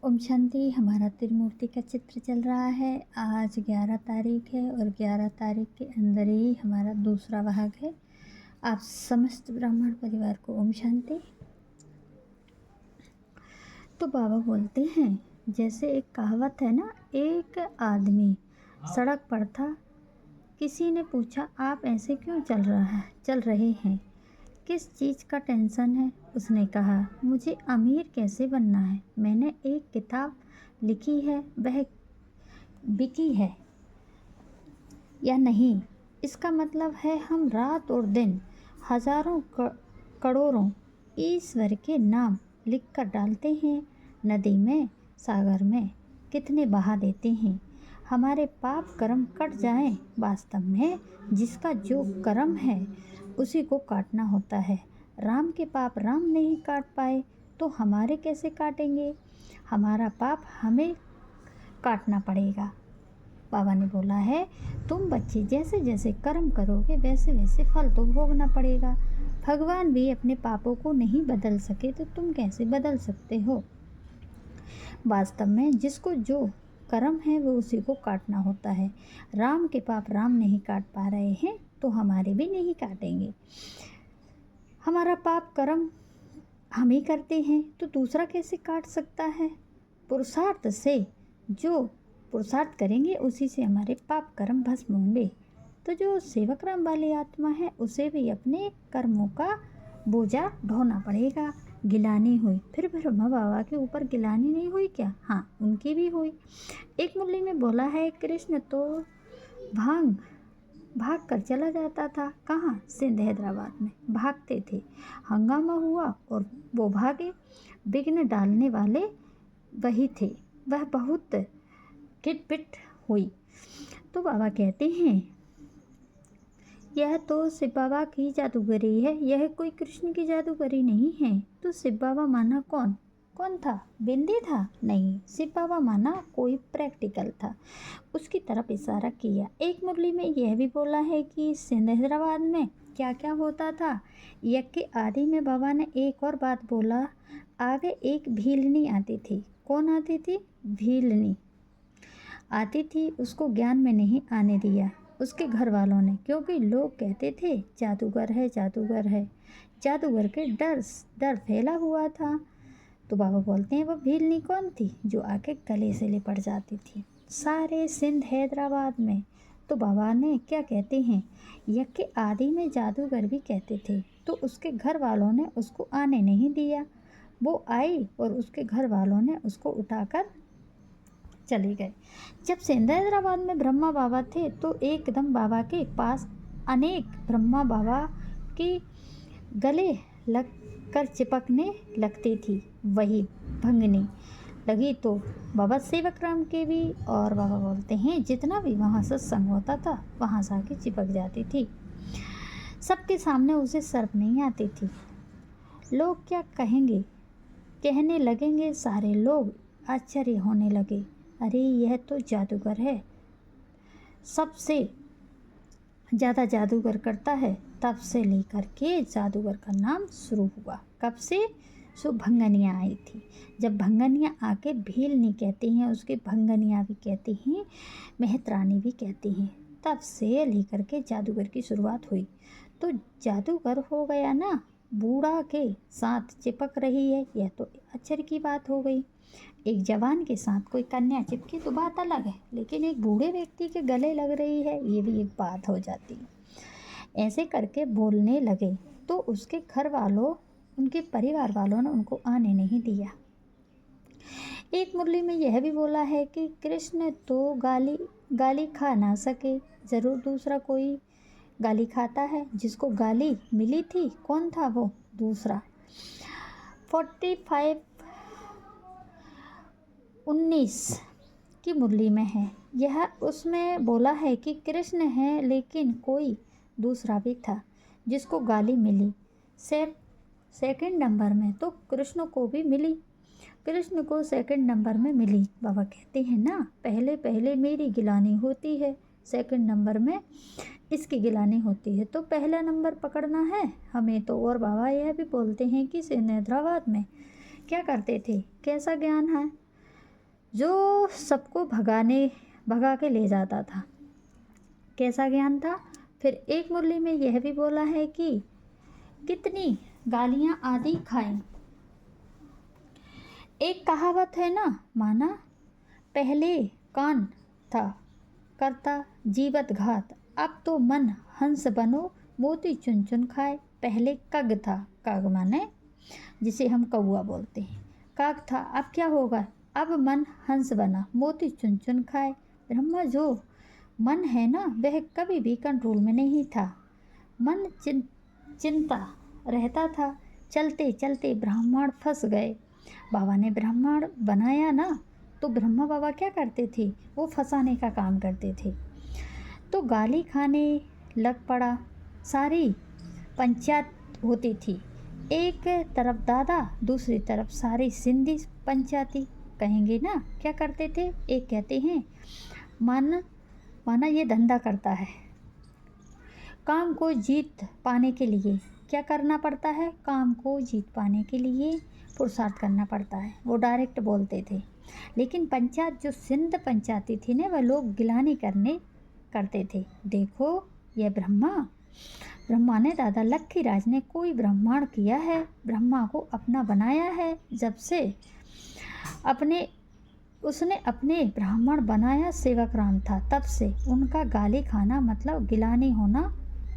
ओम शांति। हमारा त्रिमूर्ति का चित्र चल रहा है। आज 11 तारीख है और 11 तारीख के अंदर ही हमारा दूसरा भाग है। आप समस्त ब्राह्मण परिवार को ओम शांति। तो बाबा बोलते हैं, जैसे एक कहावत है ना, एक आदमी सड़क पर था। किसी ने पूछा, आप ऐसे क्यों चल रहे हैं, किस चीज़ का टेंशन है? उसने कहा, मुझे अमीर कैसे बनना है। मैंने एक किताब लिखी है, वह बिकी है या नहीं, इसका मतलब है हम रात और दिन हजारों करोड़ों ईश्वर के नाम लिखकर डालते हैं, नदी में, सागर में कितने बहा देते हैं। हमारे पाप कर्म कट जाएं। वास्तव में जिसका जो कर्म है उसी को काटना होता है। राम के पाप राम नहीं काट पाए तो हमारे कैसे काटेंगे? हमारा पाप हमें काटना पड़ेगा। बाबा ने बोला है, तुम बच्चे जैसे जैसे कर्म करोगे वैसे वैसे फल तो भोगना पड़ेगा। भगवान भी अपने पापों को नहीं बदल सके तो तुम कैसे बदल सकते हो? वास्तव में जिसको जो कर्म है वो उसी को काटना होता है। राम के पाप राम नहीं काट पा रहे हैं तो हमारे भी नहीं काटेंगे। हमारा पाप कर्म हम ही करते हैं तो दूसरा कैसे काट सकता है? पुरुषार्थ से जो पुरुषार्थ करेंगे उसी से हमारे पाप कर्म भस्म होंगे। तो जो सेवक राम वाली आत्मा है उसे भी अपने कर्मों का बोझा ढोना पड़ेगा। गिलानी हुई, फिर ब्रह्मा बाबा के ऊपर गिलानी नहीं हुई क्या? हाँ, उनकी भी हुई। एक मुरली में बोला है, कृष्ण तो भाग कर चला जाता था। कहाँ? सिंध हैदराबाद में भागते थे। हंगामा हुआ और वो भागे। विघ्न डालने वाले वही थे। वह बहुत किटपिट हुई। तो बाबा कहते हैं, यह तो शिव बाबा की जादूगरी है, यह कोई कृष्ण की जादूगरी नहीं है। तो शिव बाबा माना कौन था? बिंदी था? नहीं, शिव बाबा माना कोई प्रैक्टिकल था। उसकी तरफ इशारा किया। एक मुरली में यह भी बोला है कि सिंध हैदराबाद में क्या क्या होता था। यज्ञ के आदि में बाबा ने एक और बात बोला। आगे एक भीलनी आती थी। कौन आती थी? भीलनी आती थी। उसको ज्ञान में नहीं आने दिया उसके घर वालों ने, क्योंकि लोग कहते थे जादूगर है, जादूगर है। जादूगर के डर फैला हुआ था। तो बाबा बोलते हैं, वो भीलनी कौन थी? जो आके गले से लिपट जाती थी सारे सिंध हैदराबाद में। तो बाबा ने क्या कहते हैं, यज्ञ के आदि में जादूगर भी कहते थे। तो उसके घर वालों ने उसको आने नहीं दिया। वो आई और उसके घर वालों ने उसको उठाकर चले गए। जब सिंध हैदराबाद में ब्रह्मा बाबा थे तो एकदम बाबा के पास अनेक ब्रह्मा बाबा की गले लग कर चिपकने लगती थी। वही भंगनी लगी तो बाबा सेवक राम के भी, और बाबा बोलते हैं जितना भी वहाँ सत्संग होता था वहाँ जाके चिपक जाती थी। सबके सामने उसे शर्म नहीं आती थी। लोग क्या कहेंगे, कहने लगेंगे। सारे लोग आश्चर्य होने लगे, अरे यह तो जादूगर है, सबसे ज़्यादा जादूगर करता है। तब से लेकर के जादूगर का नाम शुरू हुआ। कब से? सो भंगनियाँ आई थी। जब भंगनियाँ आके भीलनी कहती हैं, उसके भंगनियाँ भी कहती हैं, मेहतरानी भी कहती हैं, तब से लेकर के जादूगर की शुरुआत हुई। तो जादूगर हो गया ना, बूढ़ा के साथ चिपक रही है, यह तो आश्चर्य की बात हो गई। एक जवान के साथ कोई कन्या चिपकी तो बात अलग है, लेकिन एक बूढ़े व्यक्ति के गले लग रही है, ये भी एक बात हो जाती। ऐसे करके बोलने लगे तो उसके घर वालों, उनके परिवार वालों ने उनको आने नहीं दिया। एक मुरली में यह भी बोला है कि कृष्ण तो गाली खा ना सके, ज़रूर दूसरा कोई गाली खाता है। जिसको गाली मिली थी कौन था वो? दूसरा। 45:19 की मुरली में है यह। उसमें बोला है कि कृष्ण है लेकिन कोई दूसरा भी था जिसको गाली मिली। सेकंड नंबर में तो कृष्ण को भी मिली, कृष्ण को सेकंड नंबर में मिली। बाबा कहते हैं ना, पहले पहले मेरी गिलानी होती है, सेकंड नंबर में इसकी गिलानी होती है। तो पहला नंबर पकड़ना है हमें तो। और बाबा यह भी बोलते हैं कि सिंध हैदराबाद में क्या करते थे, कैसा ज्ञान है, जो सबको भगा के ले जाता था। कैसा ज्ञान था? फिर एक मुरली में यह भी बोला है कि कितनी गालियां आदि खाएं। एक कहावत है ना, माना पहले कान था करता जीवत घात, अब तो मन हंस बनो मोती चुन चुन खाए। पहले कग था, कग माने जिसे हम कौआ बोलते हैं, काग था, अब क्या होगा? अब मन हंस बना मोती चुन चुन खाए। ब्रह्मा जो मन है ना, वह कभी भी कंट्रोल में नहीं था। मन चिंता रहता था। चलते चलते ब्राह्मण फंस गए। बाबा ने ब्राह्मण बनाया ना, तो ब्रह्मा बाबा क्या करते थे? वो फंसाने का काम करते थे। तो गाली खाने लग पड़ा। सारी पंचायत होती थी, एक तरफ दादा, दूसरी तरफ सारी सिंधी पंचायती। कहेंगे ना क्या करते थे? एक कहते हैं माना ये धंधा करता है। काम को जीत पाने के लिए क्या करना पड़ता है? काम को जीत पाने के लिए पुरुषार्थ करना पड़ता है, वो डायरेक्ट बोलते थे। लेकिन पंचायत जो सिंध पंचायती थी ना, वह लोग गिलानी करते थे। देखो यह ब्रह्मा ने, दादा लक्खी राज ने कोई ब्राह्मण किया है, ब्रह्मा को अपना बनाया है। जब से उसने अपने ब्राह्मण बनाया सेवक राम था, तब से उनका गाली खाना मतलब गिलानी होना,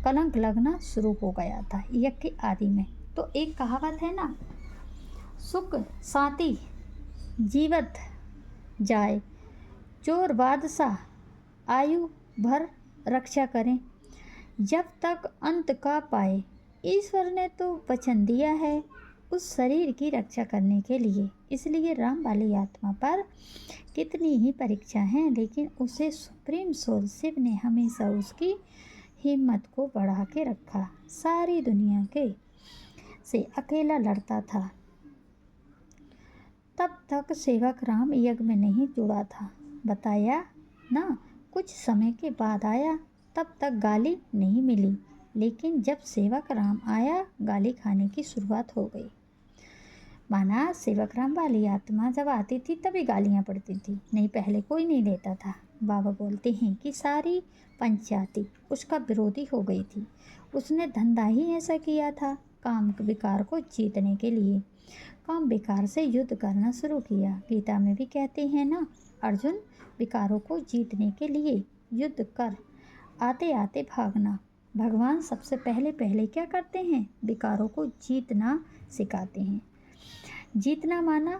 कलंक लगना शुरू हो गया था यज्ञ के आदि में। तो एक कहावत है ना, सुख साथी जीवत जाए, चोर बादशाह आयु भर रक्षा करें, जब तक अंत का पाए। ईश्वर ने तो वचन दिया है उस शरीर की रक्षा करने के लिए, इसलिए राम वाली आत्मा पर कितनी ही परीक्षा हैं, लेकिन उसे सुप्रीम सोल शिव ने हमेशा उसकी हिम्मत को बढ़ा के रखा। सारी दुनिया के से अकेला लड़ता था। तब तक सेवक राम यज्ञ में नहीं जुड़ा था, बताया ना। कुछ समय के बाद आया, तब तक गाली नहीं मिली, लेकिन जब सेवक राम आया, गाली खाने की शुरुआत हो गई। माना सेवक राम वाली आत्मा जब आती थी तभी गालियाँ पड़ती थी, नहीं पहले कोई नहीं लेता था। बाबा बोलते हैं कि सारी पंचायती उसका विरोधी हो गई थी। उसने धंधा ही ऐसा किया था, काम विकार को जीतने के लिए काम विकार से युद्ध करना शुरू किया। गीता में भी कहते हैं ना, अर्जुन विकारों को जीतने के लिए युद्ध कर, आते आते भागना। भगवान सबसे पहले क्या करते हैं? विकारों को जीतना सिखाते हैं। जीतना माना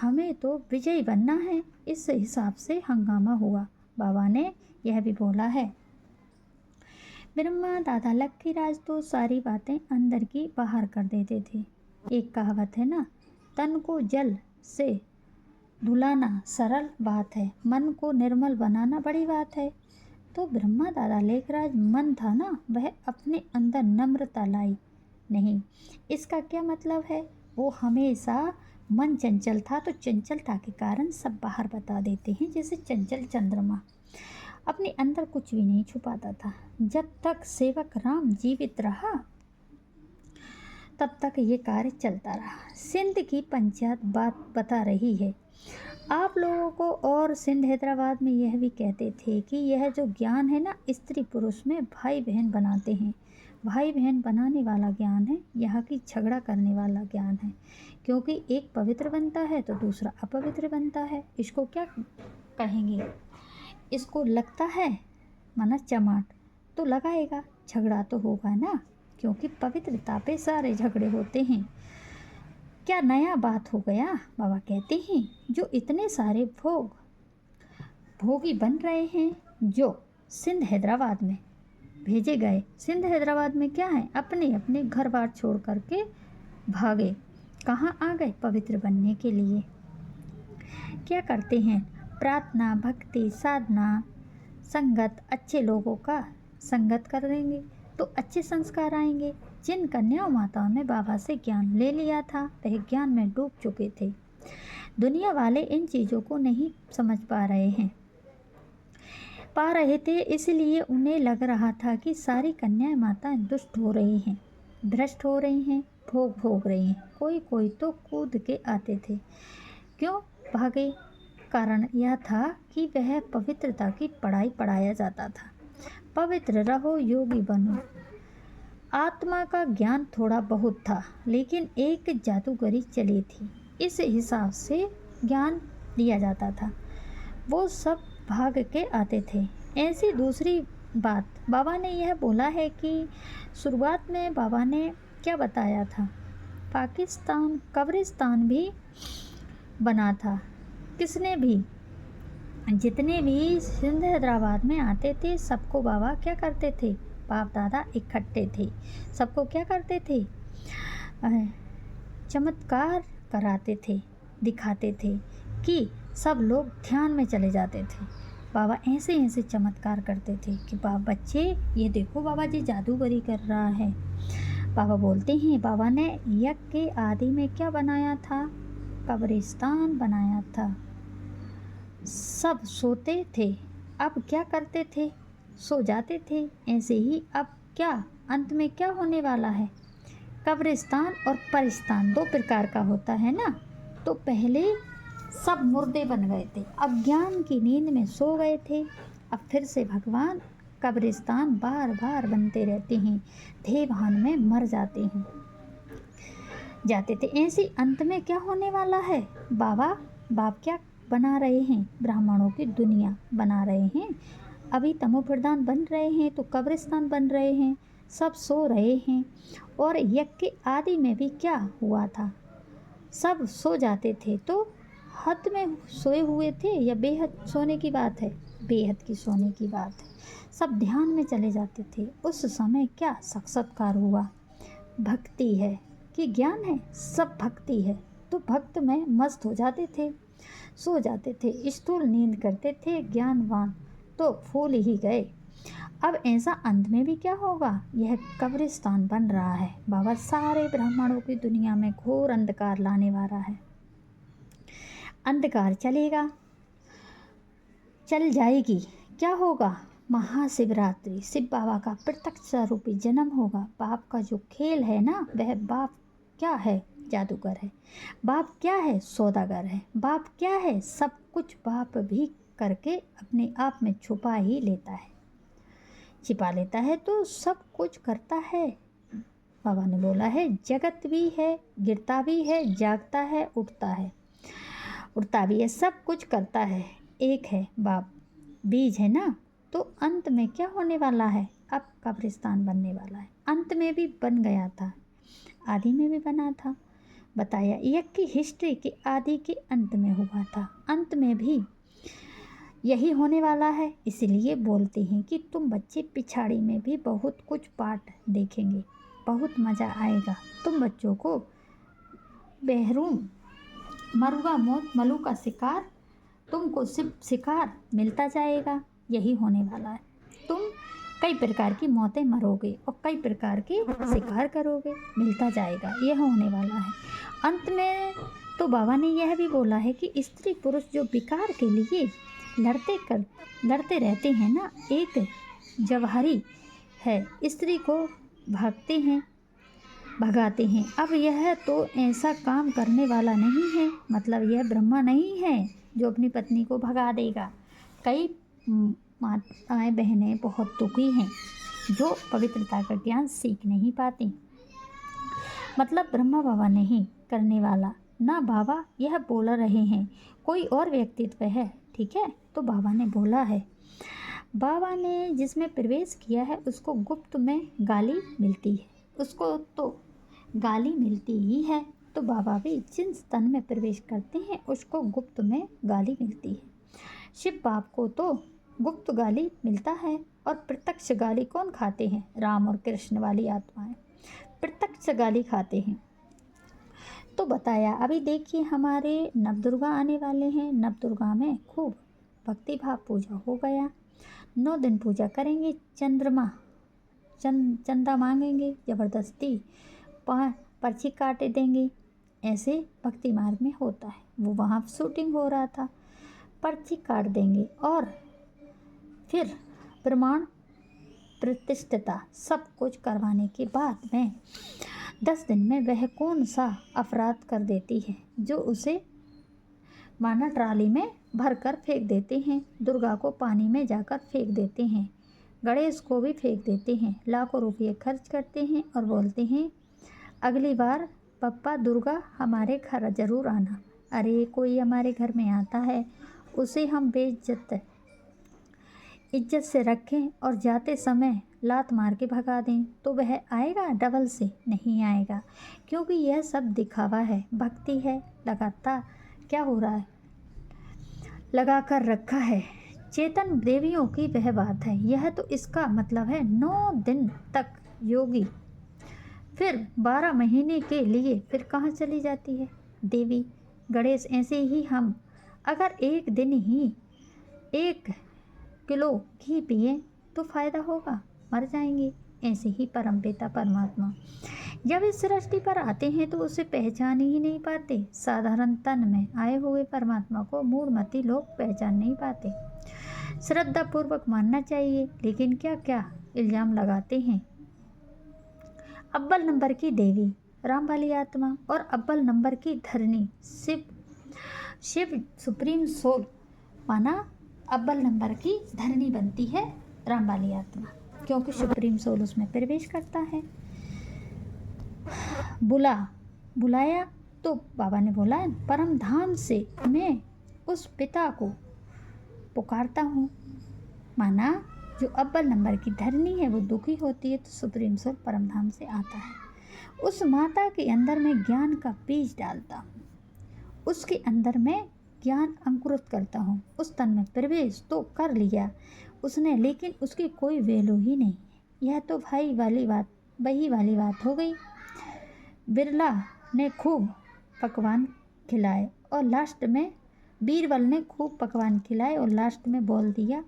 हमें तो विजयी बनना है, इस हिसाब से हंगामा हुआ। बाबा ने यह भी बोला है, ब्रह्मा दादा लक्खी राज तो सारी बातें अंदर की बाहर कर देते थे। एक कहावत है ना, तन को जल से धुलाना सरल बात है, मन को निर्मल बनाना बड़ी बात है। तो ब्रह्मा दादा लेखराज मन था ना, वह अपने अंदर नम्रता लाई नहीं। इसका क्या मतलब है? वो हमेशा मन चंचल था, तो चंचलता के कारण सब बाहर बता देते हैं। जैसे चंचल चंद्रमा अपने अंदर कुछ भी नहीं छुपाता था। जब तक सेवक राम जीवित रहा तब तक ये कार्य चलता रहा। सिंध की पंचायत बात बता रही है आप लोगों को, और सिंध हैदराबाद में यह भी कहते थे कि यह जो ज्ञान है ना, स्त्री पुरुष में भाई बहन बनाते हैं। भाई बहन बनाने वाला ज्ञान है, यहाँ की झगड़ा करने वाला ज्ञान है। क्योंकि एक पवित्र बनता है तो दूसरा अपवित्र बनता है। इसको क्या कहेंगे? इसको लगता है माना चमाट, तो लगाएगा, झगड़ा तो होगा ना, क्योंकि पवित्रता पे सारे झगड़े होते हैं। क्या नया बात हो गया? बाबा कहते हैं जो इतने सारे भोगी बन रहे हैं, जो सिंध हैदराबाद में भेजे गए। सिंध हैदराबाद में क्या है? अपने अपने घर बार छोड़ करके भागे। कहाँ आ गए? पवित्र बनने के लिए। क्या करते हैं? प्रार्थना, भक्ति, साधना, संगत, अच्छे लोगों का संगत करेंगे तो अच्छे संस्कार आएंगे। जिन कन्याओं माताओं ने बाबा से ज्ञान ले लिया था, वह ज्ञान में डूब चुके थे। दुनिया वाले इन चीज़ों को नहीं समझ पा रहे थे, इसलिए उन्हें लग रहा था कि सारी कन्याएं माताएं दुष्ट हो रही हैं, भ्रष्ट हो रही हैं, भोग रही हैं। कोई तो कूद के आते थे। क्यों भागे? कारण यह था कि वह पवित्रता की पढ़ाई पढ़ाया जाता था। पवित्र रहो, योगी बनो। आत्मा का ज्ञान थोड़ा बहुत था, लेकिन एक जादूगरी चली थी, इस हिसाब से ज्ञान दिया जाता था। वो सब भाग के आते थे। ऐसी दूसरी बात बाबा ने यह बोला है कि शुरुआत में बाबा ने क्या बताया था, पाकिस्तान कब्रिस्तान भी बना था। किसने भी, जितने भी सिंध हैदराबाद में आते थे सबको बाबा क्या करते थे, बाप दादा इकट्ठे थे, सबको क्या करते थे, चमत्कार कराते थे, दिखाते थे कि सब लोग ध्यान में चले जाते थे। बाबा ऐसे ऐसे चमत्कार करते थे कि बच्चे ये देखो बाबा जी जादूगरी कर रहा है। बाबा बोलते हैं बाबा ने यज्ञ के आदि में क्या बनाया था, कब्रिस्तान बनाया था। सब सोते थे, अब क्या करते थे, सो जाते थे। ऐसे ही अब क्या अंत में क्या होने वाला है, कब्रिस्तान और परिस्तान दो प्रकार का होता है ना। तो पहले सब मुर्दे बन गए थे, अज्ञान की नींद में सो गए थे। अब फिर से भगवान कब्रिस्तान बार बार बनते रहते हैं, देवहान में मर जाते थे। ऐसी अंत में क्या होने वाला है, बाप क्या बना रहे हैं, ब्राह्मणों की दुनिया बना रहे हैं। अभी तमोप्रधान बन रहे हैं तो कब्रिस्तान बन रहे हैं, सब सो रहे हैं। और यज्ञ के आदि में भी क्या हुआ था, सब सो जाते थे। तो हद में सोए हुए थे या बेहद सोने की बात है, बेहद की सोने की बात है। सब ध्यान में चले जाते थे। उस समय क्या साक्षात्कार हुआ, भक्ति है कि ज्ञान है, सब भक्ति है। तो भक्त में मस्त हो जाते थे, सो जाते थे, स्थूल नींद करते थे। ज्ञानवान तो फूल ही गए। अब ऐसा अंत में भी क्या होगा, यह कब्रिस्तान बन रहा है। बाबा सारे ब्राह्मणों की दुनिया में घोर अंधकार लाने वाला है। अंधकार चलेगा, चल जाएगी। क्या होगा, महाशिवरात्रि, शिव बाबा का प्रत्यक्ष रूपी जन्म होगा। बाप का जो खेल है ना, वह बाप क्या है, जादूगर है। बाप क्या है, सौदागर है। बाप क्या है, सब कुछ बाप भी करके अपने आप में छुपा ही लेता है, छिपा लेता है, तो सब कुछ करता है। बाबा ने बोला है जगत भी है, गिरता भी है, जागता है, उठता भी है, सब कुछ करता है। एक है बाप, बीज है ना। तो अंत में क्या होने वाला है, अब कब्रिस्तान बनने वाला है। अंत में भी बन गया था, आदि में भी बना था। बताया यज्ञ की हिस्ट्री के आदि के अंत में हुआ था, अंत में भी यही होने वाला है। इसलिए बोलते हैं कि तुम बच्चे पिछाड़ी में भी बहुत कुछ पाठ देखेंगे, बहुत मज़ा आएगा। तुम बच्चों को बहरूम मरुआ मौत मलू का शिकार, तुमको शिकार मिलता जाएगा। यही होने वाला है, तुम कई प्रकार की मौतें मरोगे और कई प्रकार के शिकार करोगे, मिलता जाएगा। यह होने वाला है अंत में। तो बाबा ने यह भी बोला है कि स्त्री पुरुष जो विकार के लिए लड़ते रहते हैं ना, एक जवाहरी है, स्त्री को भगाते हैं। अब यह तो ऐसा काम करने वाला नहीं है, मतलब यह ब्रह्मा नहीं है जो अपनी पत्नी को भगा देगा। कई माताएं बहनें बहुत दुखी हैं जो पवित्रता का ज्ञान सीख नहीं पाती, मतलब ब्रह्मा बाबा नहीं करने वाला ना। बाबा यह बोल रहे हैं, कोई और व्यक्तित्व है, ठीक है। तो बाबा ने बोला है, बाबा ने जिसमें प्रवेश किया है उसको गुप्त में गाली मिलती है, उसको तो गाली मिलती ही है। तो बाबा भी जिस तन में प्रवेश करते हैं उसको गुप्त में गाली मिलती है। शिव बाप को तो गुप्त गाली मिलता है, और प्रत्यक्ष गाली कौन खाते हैं, राम और कृष्ण वाली आत्माएं प्रत्यक्ष गाली खाते हैं। तो बताया अभी देखिए हमारे नवदुर्गा आने वाले हैं, नवदुर्गा में खूब भक्ति भाव पूजा हो गया। 9 दिन पूजा करेंगे, चंदा मांगेंगे, ज़बरदस्ती पर्ची काटे देंगे। ऐसे भक्ति मार्ग में होता है। वो वहाँ शूटिंग हो रहा था, पर्ची काट देंगे और फिर प्रमाण प्रतिष्ठिता सब कुछ करवाने के बाद में 10 दिन में वह कौन सा अपराध कर देती है जो उसे माना ट्राली में भरकर फेंक देते हैं, दुर्गा को पानी में जाकर फेंक देते हैं, गणेश को भी फेंक देते हैं, लाखों रुपये खर्च करते हैं और बोलते हैं अगली बार पप्पा दुर्गा हमारे घर ज़रूर आना। अरे कोई हमारे घर में आता है उसे हम इज्जत से रखें और जाते समय लात मार के भगा दें तो वह आएगा डबल से? नहीं आएगा, क्योंकि यह सब दिखावा है, भक्ति है, लगातार क्या हो रहा है, लगा कर रखा है। चेतन देवियों की वह बात है यह, तो इसका मतलब है 9 दिन तक योगी, फिर 12 महीने के लिए फिर कहाँ चली जाती है देवी गणेश। ऐसे ही हम अगर एक दिन ही 1 किलो घी पिए तो फ़ायदा होगा, मर जाएंगे। ऐसे ही परमपिता परमात्मा जब इस सृष्टि पर आते हैं तो उसे पहचान ही नहीं पाते। साधारण तन में आए हुए परमात्मा को मूढ़मती लोग पहचान नहीं पाते। श्रद्धा पूर्वक मानना चाहिए, लेकिन क्या क्या इल्ज़ाम लगाते हैं। अव्वल नंबर की देवी राम वाली आत्मा और अव्वल नंबर की धरनी शिव सुप्रीम सोल, माना अव्वल नंबर की धरनी बनती है राम वाली आत्मा, क्योंकि सुप्रीम सोल उसमें प्रवेश करता है। बुलाया तो बाबा ने बोला परम धाम से मैं उस पिता को पुकारता हूँ। माना जो अव्वल नंबर की धरनी है वो दुखी होती है तो सुप्रीम सोल परम धाम से आता है। उस माता के अंदर मैं ज्ञान का बीज डालता हूँ, उसके अंदर मैं ज्ञान अंकुरित करता हूँ। उस तन में प्रवेश तो कर लिया उसने, लेकिन उसकी कोई वैल्यू ही नहीं है। यह तो भाई वाली बात, वही वाली बात हो गई। बिरला ने खूब पकवान खिलाए और लास्ट में बीरबल ने खूब पकवान खिलाए और लास्ट में बोल दिया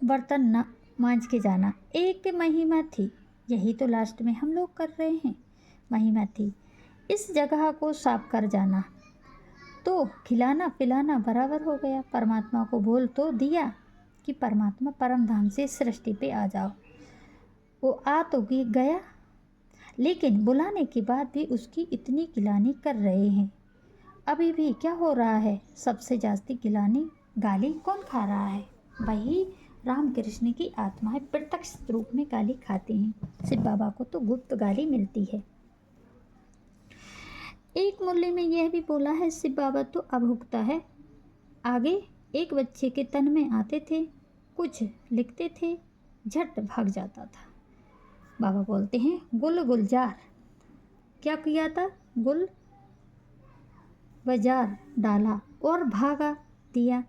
बर्तन न मांज के जाना। एक महिमा थी, यही तो लास्ट में हम लोग कर रहे हैं। महिमा थी इस जगह को साफ कर जाना, तो खिलाना पिलाना बराबर हो गया। परमात्मा को बोल तो दिया कि परमात्मा परम धाम से सृष्टि पे आ जाओ, वो आ तो गया, लेकिन बुलाने के बाद भी उसकी इतनी गिलानी कर रहे हैं। अभी भी क्या हो रहा है, सबसे जास्ती गिलानी गाली कौन खा रहा है? वही रामकृष्ण की आत्माएं प्रत्यक्ष रूप में गाली खाती हैं। शिव बाबा को तो गुप्त गाली मिलती है। एक मुरली में यह भी बोला है शिव बाबा तो अभुक्ता है। आगे एक बच्चे के तन में आते थे, कुछ लिखते थे, झट भाग जाता था। बाबा बोलते हैं गुलजार क्या किया था, गुल बाजार डाला और भागा दिया।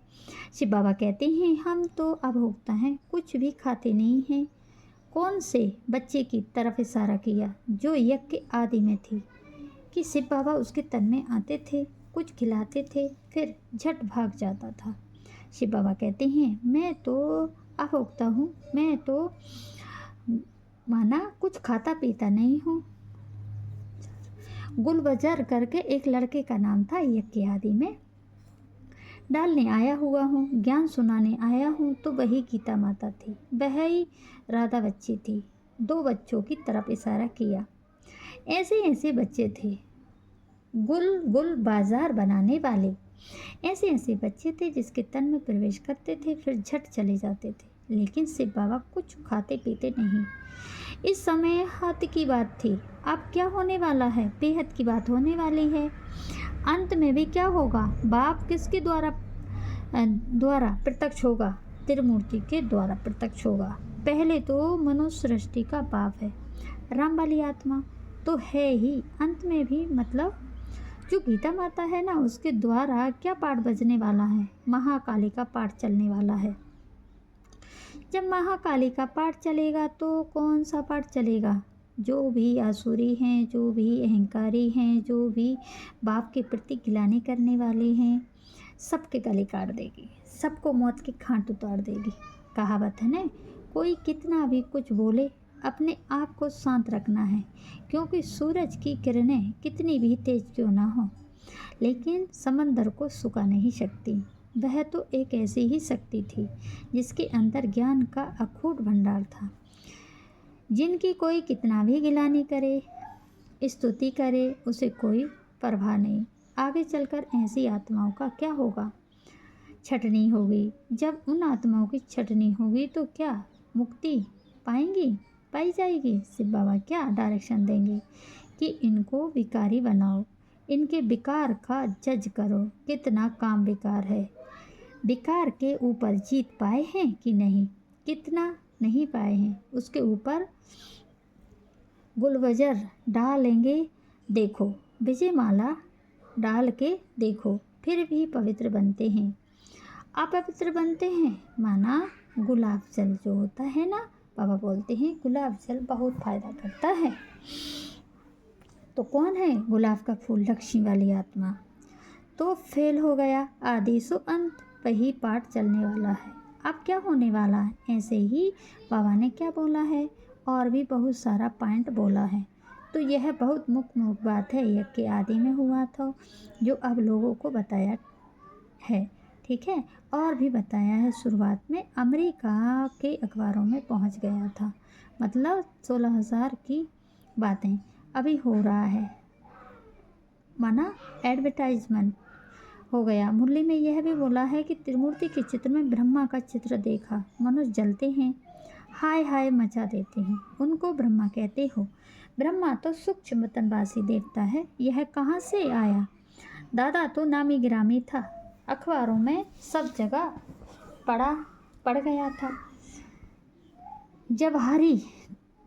शिव बाबा कहते हैं हम तो अभोक्ता हैं, कुछ भी खाते नहीं हैं। कौन से बच्चे की तरफ इशारा किया जो यज्ञ के आदि में थी कि शिव बाबा उसके तन में आते थे, कुछ खिलाते थे, फिर झट भाग जाता था। शिव बाबा कहते हैं मैं तो अभोक्ता हूँ, मैं तो माना कुछ खाता पीता नहीं हूँ। गुलबाजार करके एक लड़के का नाम था, यज्ञ आदि में डालने आया हुआ हूँ, ज्ञान सुनाने आया हूँ। तो वही गीता माता थी, वह ही राधा बच्ची थी। 2 बच्चों की तरफ इशारा किया। ऐसे ऐसे बच्चे थे गुल बाजार बनाने वाले, ऐसे ऐसे बच्चे थे जिसके तन में प्रवेश करते थे फिर झट चले जाते थे। लेकिन शिव बाबा कुछ खाते पीते नहीं। इस समय हद की बात थी, अब क्या होने वाला है, बेहद की बात होने वाली है। अंत में भी क्या होगा, बाप किसके द्वारा प्रत्यक्ष होगा, त्रिमूर्ति के द्वारा प्रत्यक्ष होगा। पहले तो मनुष्य सृष्टि का बाप है, राम वाली आत्मा तो है ही। अंत में भी मतलब जो गीता माता है ना, उसके द्वारा क्या पाठ बजने वाला है, महाकाली का पाठ चलने वाला है। जब महाकाली का पाठ चलेगा तो कौन सा पाठ चलेगा, जो भी आसुरी हैं, जो भी अहंकारी हैं, जो भी बाप के प्रति गिलानी करने वाले हैं, सबके गले काट देगी, सबको मौत की खांट उतार देगी। कहावत है ना, कोई कितना भी कुछ बोले अपने आप को शांत रखना है, क्योंकि सूरज की किरणें कितनी भी तेज क्यों ना हो, लेकिन समंदर को सुखा नहीं सकती। वह तो एक ऐसी ही शक्ति थी जिसके अंदर ज्ञान का अखूट भंडार था, जिनकी कोई कितना भी गिलानी करे, स्तुति करे, उसे कोई परवाह नहीं। आगे चलकर ऐसी आत्माओं का क्या होगा? छटनी होगी। जब उन आत्माओं की छटनी होगी तो क्या मुक्ति पाएंगी? पाई जाएगी। शिव बाबा क्या डायरेक्शन देंगे कि इनको विकारी बनाओ, इनके विकार का जज करो, कितना काम विकार है, विकार के ऊपर जीत पाए हैं कि नहीं, कितना नहीं पाए हैं, उसके ऊपर गुलवजर डालेंगे, देखो विजय माला डाल के देखो, फिर भी पवित्र बनते हैं। अपवित्र बनते हैं, माना गुलाब जल जो होता है ना, बाबा बोलते हैं गुलाब जल बहुत फायदा करता है। तो कौन है गुलाब का फूल? लक्ष्मी वाली आत्मा। तो फेल हो गया, आदि सो अंत, वही पाठ चलने वाला है। अब क्या होने वाला है? ऐसे ही बाबा ने क्या बोला है, और भी बहुत सारा पॉइंट बोला है। तो यह बहुत मुख्य बात है, यज्ञ के आदि में हुआ था, जो अब लोगों को बताया है। ठीक है, और भी बताया है। शुरुआत में अमेरिका के अखबारों में पहुंच गया था, मतलब 16,000 की बातें अभी हो रहा है, माना एडवर्टाइजमेंट हो गया। मुरली में यह भी बोला है कि त्रिमूर्ति के चित्र में ब्रह्मा का चित्र देखा, मनुष्य जलते हैं, हाय हाय मचा देते हैं, उनको ब्रह्मा कहते हो। ब्रह्मा तो सूक्ष्म तनवासी देवता है, यह कहाँ से आया? दादा तो नामी गिरामी था, अखबारों में सब जगह पड़ गया था। जब हरि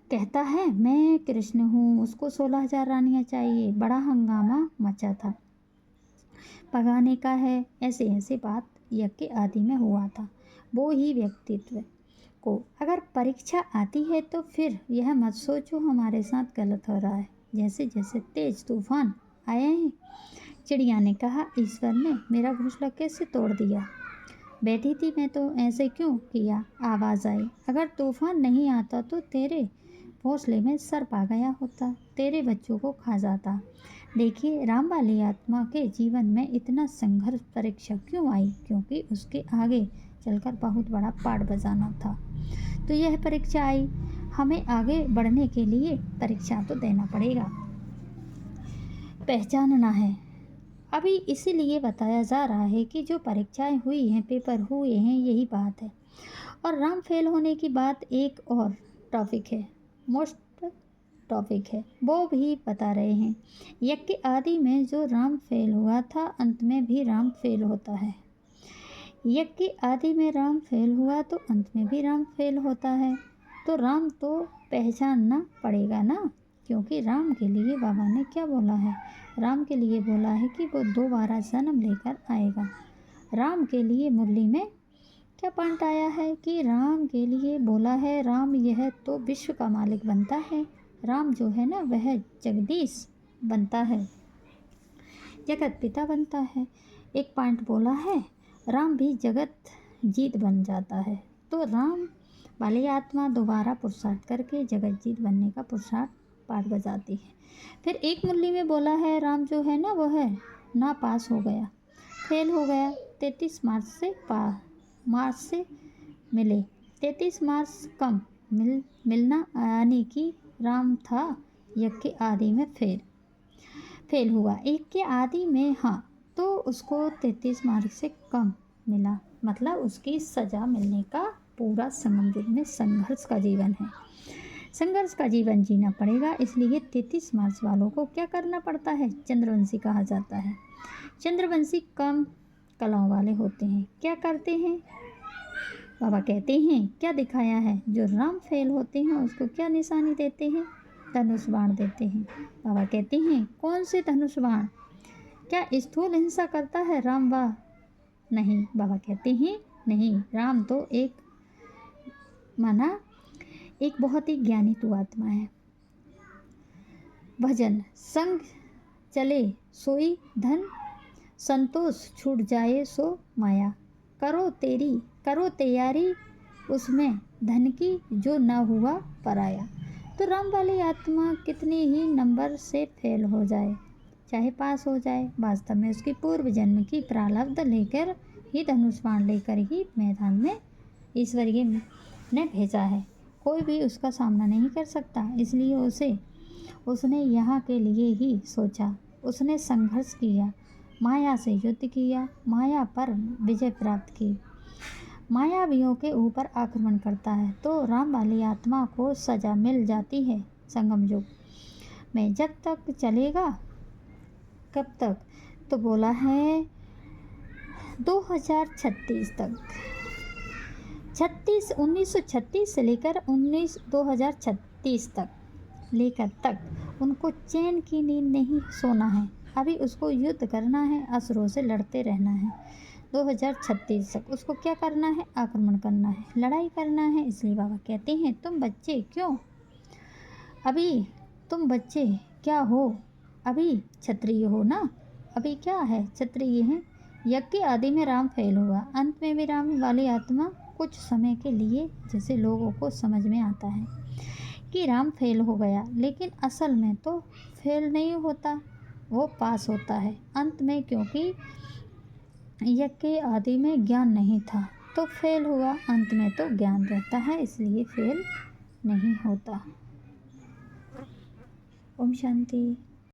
कहता है मैं कृष्ण हूँ, उसको 16,000 रानियाँ चाहिए, बड़ा हंगामा मचा था, पगाने का है, ऐसे ऐसे बात यज्ञ के आदि में हुआ था। वो ही व्यक्तित्व को अगर परीक्षा आती है तो फिर यह मत सोचो हमारे साथ गलत हो रहा है। जैसे जैसे तेज तूफान आए हैं, चिड़िया ने कहा ईश्वर ने मेरा घोंसला कैसे तोड़ दिया, बैठी थी मैं तो ऐसे क्यों किया। आवाज़ आई, अगर तूफान नहीं आता तो तेरे घोंसले में सर्प आ गया होता, तेरे बच्चों को खा जाता। देखिए राम वाली आत्मा के जीवन में इतना संघर्ष परीक्षा क्यों आई? क्योंकि उसके आगे चलकर बहुत बड़ा पाठ बजाना था। तो यह परीक्षा आई, हमें आगे बढ़ने के लिए परीक्षा तो देना पड़ेगा, पहचानना है। अभी इसीलिए बताया जा रहा है कि जो परीक्षाएं हुई हैं, पेपर हुए हैं, यही बात है। और राम फेल होने की बात एक और टॉपिक है, मोस्ट टॉपिक है, वो भी बता रहे हैं। यज्ञ के आदि में जो राम फेल हुआ था, अंत में भी राम फेल होता है। यज्ञ के आदि में राम फेल हुआ तो अंत में भी राम फेल होता है। तो राम तो पहचानना पड़ेगा ना, क्योंकि राम के लिए बाबा ने क्या बोला है? राम के लिए बोला है कि वो दोबारा जन्म लेकर आएगा। राम के लिए मुरली में क्या पॉइंट आया है कि राम के लिए बोला है, राम यह तो विश्व का मालिक बनता है, राम जो है ना वह जगदीश बनता है, जगत पिता बनता है। एक पॉइंट बोला है, राम भी जगत जीत बन जाता है। तो राम वाली आत्मा दोबारा पुरुषार्थ करके जगत जीत बनने का पुरुषार्थ पाठ बजाती है। फिर एक मुरली में बोला है, राम जो है ना वह ना पास हो गया, फेल हो गया। 33 मार्क्स से मिले, 33 मार्क्स कम मिलना, यानी कि राम था यज्ञ के आदि में फेल हुआ। एक के आदि में हाँ, तो उसको 33 मार्क्स से कम मिला, मतलब उसकी सज़ा मिलने का पूरा संबंधित में संघर्ष का जीवन है, संघर्ष का जीवन जीना पड़ेगा। इसलिए 33 मार्क्स वालों को क्या करना पड़ता है? चंद्रवंशी कहा जाता है। चंद्रवंशी कम कलाओं वाले होते हैं, क्या करते हैं? बाबा कहते हैं क्या दिखाया है, जो राम फेल होते हैं उसको क्या निशानी देते हैं? धनुष बाण देते हैं। बाबा कहते हैं कौन से धनुष बाण? क्या स्थूल हिंसा करता है राम? वाह नहीं, बाबा कहते हैं नहीं, राम तो एक बहुत ही ज्ञानी तू आत्मा है। भजन संग चले सोई धन, संतोष छूट जाए सो माया, करो तैयारी उसमें धन की, जो ना हुआ पराया। तो राम वाली आत्मा कितने ही नंबर से फेल हो जाए, चाहे पास हो जाए, वास्तव में उसकी पूर्व जन्म की प्रारब्ध लेकर ही, धनुष बाण लेकर ही मैदान में ईश्वरीय ने भेजा है। कोई भी उसका सामना नहीं कर सकता, इसलिए उसने यहाँ के लिए ही सोचा, उसने संघर्ष किया, माया से युद्ध किया, माया पर विजय प्राप्त की, मायावियों के ऊपर आक्रमण करता है तो राम वाली आत्मा को सजा मिल जाती है। संगम युग में जब तक चलेगा, कब तक? तो बोला है 2036 तक। 1936 से लेकर 2036 तक उनको चैन की नींद नहीं सोना है। अभी उसको युद्ध करना है, असुरों से लड़ते रहना है। 2036 तक उसको क्या करना है? आक्रमण करना है, लड़ाई करना है। इसलिए बाबा कहते हैं तुम बच्चे क्यों, अभी तुम बच्चे क्या हो? अभी क्षत्रिय हो ना, अभी क्या है? क्षत्रिय हैं। यज्ञ आदि में राम फेल हुआ, अंत में भी राम वाली आत्मा कुछ समय के लिए, जैसे लोगों को समझ में आता है कि राम फेल हो गया, लेकिन असल में तो फेल नहीं होता, वो पास होता है अंत में, क्योंकि यज्ञ आदि में ज्ञान नहीं था तो फेल हुआ, अंत में तो ज्ञान रहता है, इसलिए फेल नहीं होता। ओम शांति।